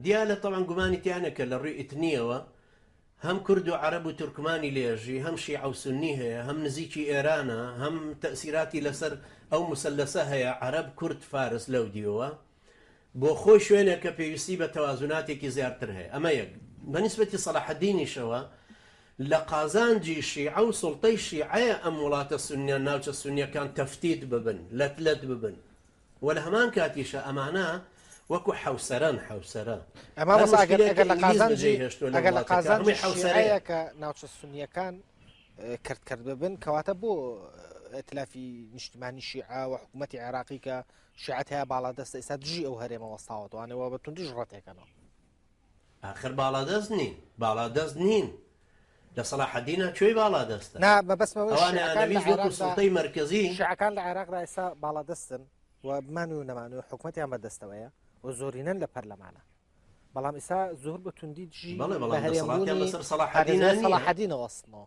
دیالە طبعا گومانی تیانەکە لە ڕووی ئتنیەوە هەم کورد و عەرەب و تورکمانی لێژی هەم شیع و سنی هەیە هەم نزیکی ئێرانە هەم تەسیراتی لەسەر ئەو مسلسە هەیە عەرەب کورد فارس لەو دیوە بۆ خۆی شوێنێک کە پێویستی بە تەوازوناتێکی زیاتر هەیە ئەمە یەک بەنسبەتی سەلاحەدینیشەوە لە قازانجی شیعە و سوڵتەی شیعەیە ئەم وڵاتە سنیە ناوچە سنیەکان تەفتیت ببن لەت ببن و لە هەمان کاتیشە ئەمانە وەکو حوسەران حوسەرە ئەمە ئەگەر لە قازانجی شیعەیە کە ناوچە سنیەکان کردکرد ببن کەواتە بۆ ئەتلافی نیشتیمانی شیعە و حکوومەتی عێراقی کە شیعەت هەیە باڵادەستە ئێستا دژی ئەو هەرێمە وەستاوەتوانەوە بە توندیش ڕەتێکەنەوە آخر باڵادەست نین باڵادەست نین لە سەلاحەدینە کوێی باڵادەستە نا بەبەسمەوەی سوڵتەی مەرکەزی شیعەکان لە عێراقدا ئێستا باڵادەستن و بمان و نەمانوە حکوومەتیان بەدەستەوەیە و زۆرینەن لە پەرلەمانە بەڵام ئێستا زۆر بە توندی دژی لە هەرێمبوونی سەلاحەدینەوەستنەوە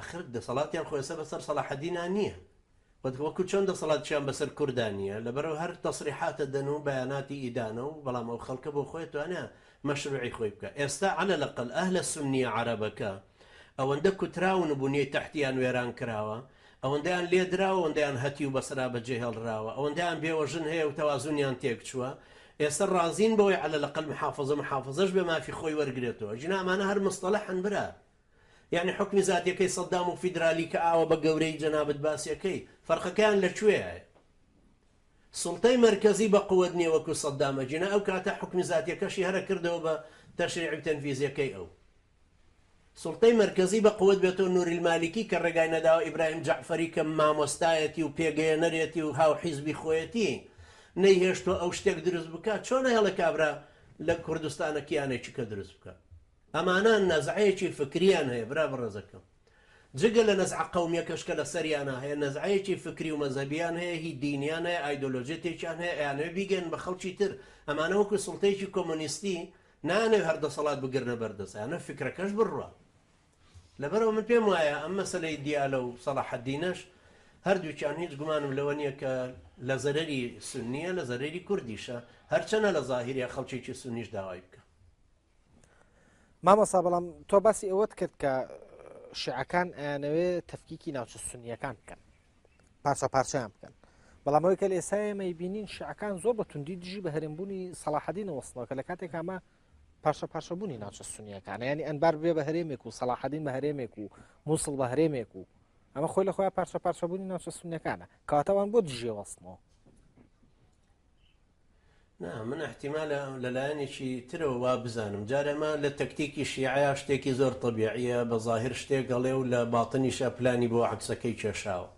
آخر دەسەڵاتیان خۆیسە بەسەر سەلاحەدینان نییە وەکو چۆن دەسەڵاتیان بەسەر کوردانیە لەبەرەوە هەر تەسریحاتە دەن و بەیاناتی ئیدانە و بەڵام ئەو خەڵکە بۆ خۆی توانە مەشروعی خۆی بکە ئێستا على الأقل ئەهلە سنیە عەرەبەکە ئەوەندە کوتراون و بوونیەی تەحتیان وێران کراوە ئەوەندەیان لێدراوە ئەوەندەیان هەتی و بەسرا بەجێ هێڵراوە ئەوەندەیان بێوەژن هەیە و تەوازونیان تێک چووە ئێستا ڕازین بەوەی على الأقل محافظەش بێ مافی خۆی وەرگێتەوە ژنا ئەمانە هەر مستەلەحن برا يعني حکمی زاتیەکەی سەدام و فیدرالی کە ئاوە بە گەورەی جەنابەت باسیەکەی فەرقەکەیان لەکوێیە سوڵتەی مەرکەزی بە قووەت نییە وەکو سەدامە جینا ئەو کاتە حکمی زاتیەکەشی هەرە کردەوە بە تەشریع تەنفیزیەکەی ئەو سوڵتەی مەرکەزی بە قووەت بێتەوە نووری المالیکی کە ڕێگای نەداوە ئیبراهیم جەعفەری کە مامۆستایەتی و پێگەیەنەرێتی و هاو حیزبی خۆیەتی نەیهێشتۆ ئەو شتێک دروست بکات چۆن هێڵە کابرا لە کوردستانە کیانێکی کە دروست بکات ئەمانە نەزعەیەکی فکریان هەیە برا بەڕێزەکەم جگە لە نەزع قەومیەکەش کە لە سەریانە هەیە نەزعەیەکی فکری و مەزەبیان هەیە هی دینیان هەیە ئایدۆلۆژیەتێکیان هەیە ئەیانەوە بیگەن بە خەڵکی تر ئەمانە وەکو سوڵتەیەکی کۆمۆنیستی نانەوێ هەردەسەڵات بگرنە بەردەست یانە فکرەکەش بڕوە لەبەرەوە من پێم وایە ئەم مەسەلەی دیالە و سەلاحەدینەش هەردووچیان هیچ گومانم لەوە نییە کە لە زەرەری سنیە لە زەرەری کوردیشە هەرچەنە لە زاهیریا خەڵکێکی سنیش داوای بکە مامۆستا بەڵام تۆ باسی ئەوەت کرد کە شیعەکان ئەیانەوێت تەفکیکی ناوچە سونیەکان بکەن پارچە پارچەیان بکەن بەڵام ئەوەی کە لە ئێسایەمەی بینین شیعەکان زۆر بە توندی دژی بە هەرێمبوونی سەلاحەدینەوە وەستنەوە کە لە کاتێک ئەمە پارچە پارچەبوونی ناوچە سونیەکانە ینی ئەنبار بێ بە هەرێمێک و سەلاحەدین بە هەرێمێک و مووسڵ بە هەرێمێک و ئەمە خۆی لە خۆیان پارچە پارچەبوونی ناوچە سونیەکانە کەواتەوان بۆ دژێ وەستنەوە من احتیمالە لەلایەنێکی ترەوە وا بزانم جارەمە لە تەکتیکی شیعەیە شتێکی زۆر طبیعیە بە ظاهر شتێک گەڵێ و لە باڵتنیشە پلانی بۆ عەکسەکەی کێشاوە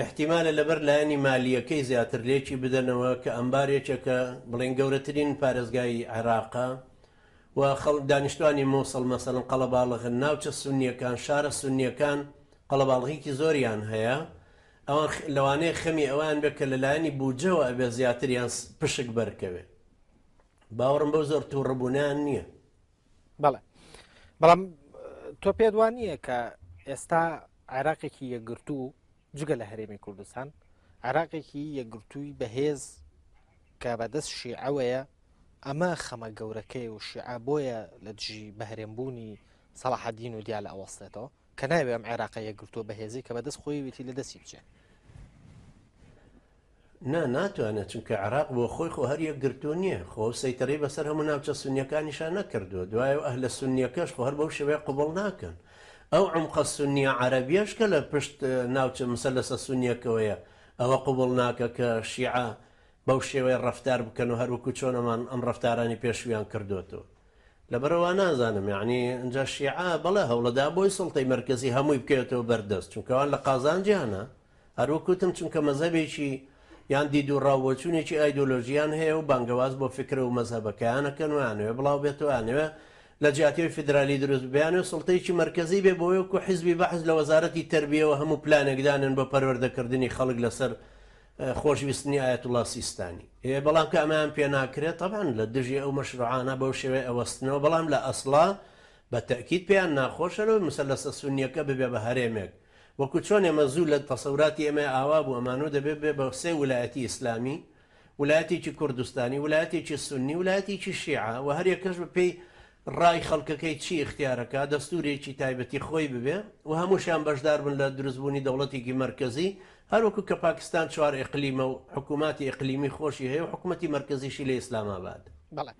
احتیمالە لەبەر لایەنی مالیەکەی زیاتر لێکی بدەنەوە کە ئەمبارێکێکە بڵێن گەورەترین پارێزگای عێراقا و خەڵک دانیشتوانی مووسڵ مەسەڵەن قەڵەباڵغن ناوچە سونیەکان شارە سونیەکان قەڵەباڵغیکی زۆریان هەیە ئەوان لەوانەیە خەمی ئەوان بێت کە لەلایەنی بوجەوە ئەبێ زیاتریان پشک بەرکەوێت باوەڕم بەو زۆر تووڕەبوونیان نییە بەڵێ بەڵام تۆ پێت وان نییە کە ئێستا عێراقێکی یەکگرتوو جگە لە هەرێمی کوردستان عێراقێکی یەکگرتووی بەهێز کە بەدەست شیعەوەیە ئەمە خەمە گەورەکەی و شیعە بۆیە لە دژی بەهرێمبوونی سەلاحەدین و دیا لە ئەوەستێتەوە کە نایبێ ئەم عێراقە یەکگرتووە بەهێزی کە بەدەست خۆی وێتی لە دەستی بچێت ناتوانێت چونکە عێراق بۆ خۆی خۆ هەر یەکگرتووە نییە خۆ سەیتەڕی بەسەر هەموو ناوچە سونیەکانیشان نەکردووە دوایە و ئەهلە سونیەکەش خۆ هەر بەو شێوەیە قوبڵ ناکەن ئەو عمقە سونیە عەرەبیەش کە لە پشت ناوچە مەسەلەسە سونیەکەوەیە ئەوە قوبڵ ناکە کە شیعە بەو شێوەیە ڕەفتار بکەن و هەروەکو چۆنەمان ئەم ڕەفتارانی پێشویان کردوێتەوە لەبەرەوە نازانم یعنی ئەجا شیعە بەڵێ هەوڵەدا بۆی سڵتەی مەرکەزی هەمووی بکەوێتەوە بەردەست چونکەوان لە قازانجیانە هەروەکوتم چونکە مەزەبێکی یان دید و ڕاوەچوونێکی ئایدۆلۆژیان هەیە و بانگەواز بۆ فکر و مەزهبەکەیانەکەن ویانوێ بڵاو بێتوانوێ لە جیاتیەوەی فیدرالی دروست بیانێ سڵتەیەکی مەرکەزی بێ بۆ وەکو حیزبی بەحث لە وەزارەتی تەربیەوە هەموو پلانێکدانن بە پەروەردەکردنی خەڵک لەسەر خۆشویستنی ئایەتوڵا سیستانی بەڵام کە ئەمەیان پێ ناکرێت طبعاً لە دژی ئەو مەشروعانە بەو شێوەیە ئەوەستنەوە بەڵام لە ئەسڵا بە تەکید پێیان ناخۆشەوە مەسەلەسە سونیەکە ببێ بە هەرێمێک وەکو چۆن ئێمە زوو لە تەسەوراتی ئێمە ئاوا بوو ئەمانۆ دەبێت بێ بە سێ ویلایەتی ئیسلامی ولايتێکی کوردستانی ولايتێکی سنی ولايتێکی شیعە و هەر یەکەش بە پێی ڕای خەڵکەکەی چی اختیارەکە دەستورێکی تایبەتی خۆی ببێ و هەمووشیان بەشدار بن لە دروستبوونی دەوڵەتێکی مرکزی هەروەکو کە پاکستان 4 ئیقلیمە و حکوومەتی ئیقلیمی خۆشی هەیە و حکوومەتی مرکزیشی لە ئیسلاماباد. بەڵێ